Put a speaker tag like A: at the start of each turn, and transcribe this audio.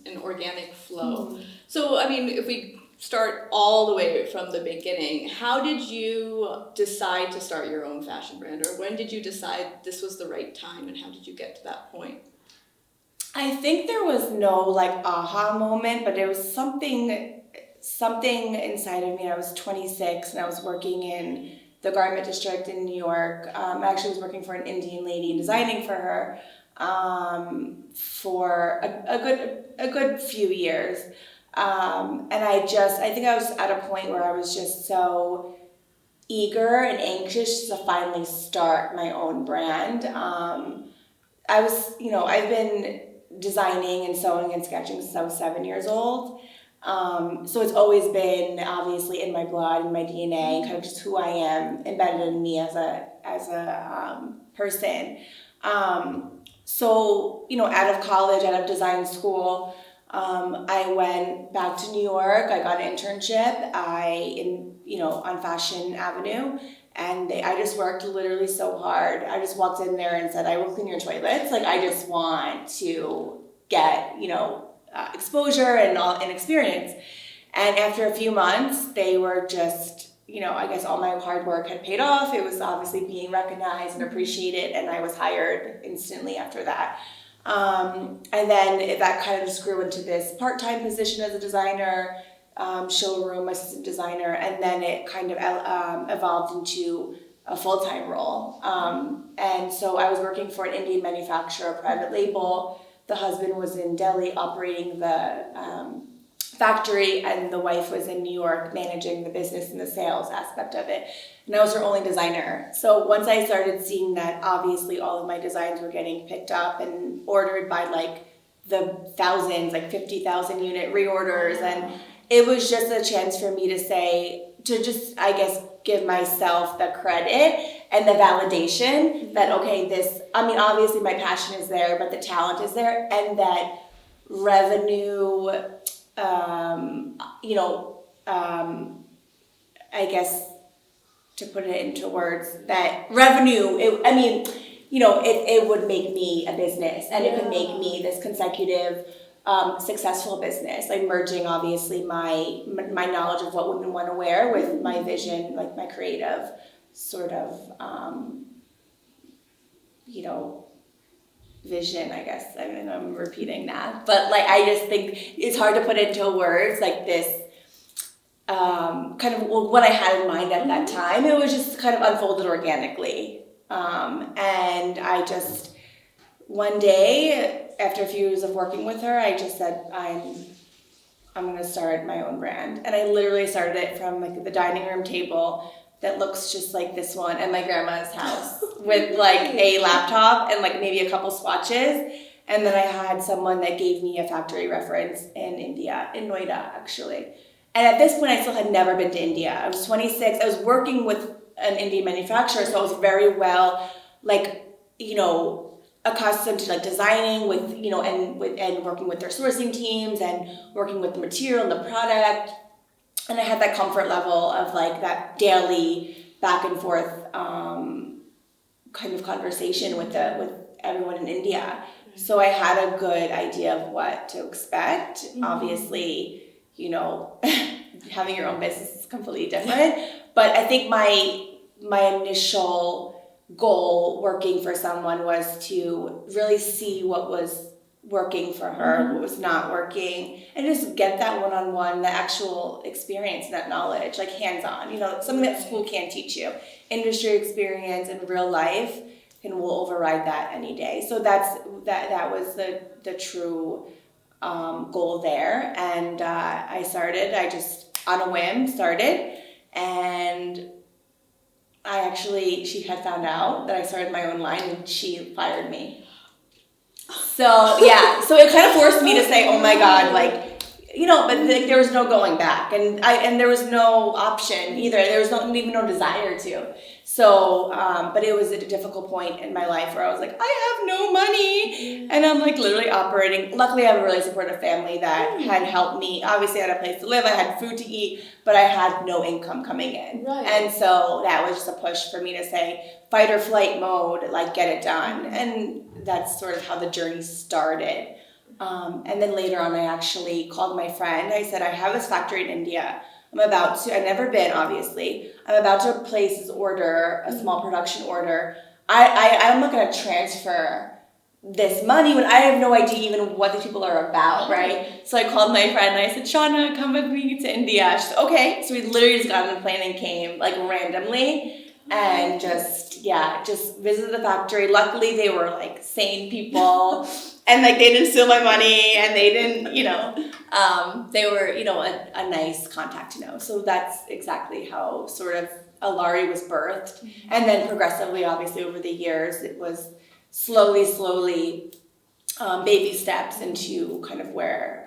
A: an organic flow. So, I mean, if we start all the way from the beginning, how did you decide to start your own fashion brand, or when did you decide this was the right time, and how did you get to that point?
B: I think there was no like aha moment, but there was something inside of me. I was 26 and I was working in the garment district in New York. I actually was working for an Indian lady, designing for her for a good few years. And I think I was at a point where I was just so eager and anxious to finally start my own brand. I've been designing and sewing and sketching since I was 7 years old. So it's always been obviously in my blood, in my DNA, kind of just who I am, embedded in me as a person. So, out of college, out of design school, I went back to New York. I got an internship on Fashion Avenue, and I just worked literally so hard. I just walked in there and said, I will clean your toilets. Like, I just want to get, exposure and experience. And after a few months, they were just, I guess all my hard work had paid off. It was obviously being recognized and appreciated, and I was hired instantly after that. And then that kind of just grew into this part-time position as a designer, showroom assistant designer, and then it kind of evolved into a full-time role. And so I was working for an Indian manufacturer, a private label. The husband was in Delhi operating the factory, and the wife was in New York managing the business and the sales aspect of it. And I was her only designer. So once I started seeing that obviously all of my designs were getting picked up and ordered by like the thousands, like 50,000 unit reorders, and it was just a chance for me to just, I guess, give myself the credit and the validation that, okay, obviously my passion is there, but the talent is there, and that revenue, I guess, to put it into words, that revenue, it would make me a business, and it could make me this consecutive successful business, like merging obviously my knowledge of what women want to wear with my vision, like my creative sort of vision, I guess. I mean, I'm repeating that, but like I just think it's hard to put into words, like this kind of what I had in mind at that time. It was just kind of unfolded organically, and I just one day, after a few years of working with her, I just said, I'm going to start my own brand. And I literally started it from like the dining room table that looks just like this one at my grandma's house with like a laptop and like maybe a couple swatches. And then I had someone that gave me a factory reference in India, in Noida actually. And at this point, I still had never been to India. I was 26. I was working with an Indian manufacturer, so I was very well, accustomed to like designing with, and working with their sourcing teams and working with the material and the product. And I had that comfort level of like that daily back and forth kind of conversation with everyone in India. So I had a good idea of what to expect. Obviously, having your own business is completely different. But I think my initial goal working for someone was to really see what was working for her, what was not working, and just get that one-on-one, the actual experience, that knowledge, like hands-on, something that school can't teach you. Industry experience in real life will override that any day. So that was the true goal there. And I just on a whim started, and she had found out that I started my own line, and she fired me. So it kind of forced me to say, oh my God, but there was no going back, and there was no option either. There was even no desire to. So, but it was at a difficult point in my life where I was like, I have no money, and I'm like literally operating. Luckily, I have a really supportive family that had helped me. Obviously, I had a place to live, I had food to eat, but I had no income coming in. Right. And so that was just a push for me to say, fight or flight mode, like get it done. And that's sort of how the journey started. And then later on, I actually called my friend. I said, I have this factory in India. I've never been, obviously. I'm about to place this order, a small production order. I'm not going to transfer this money when I have no idea even what these people are about, right? So I called my friend and I said, Shauna, come with me to India. She said, okay. So we literally just got on the plane and came like randomly and just visited the factory. Luckily they were like sane people and like they didn't steal my money and they didn't, they were, a nice contact to know. So that's exactly how sort of Ollari was birthed. And then progressively, obviously over the years, it was slowly, baby steps into kind of where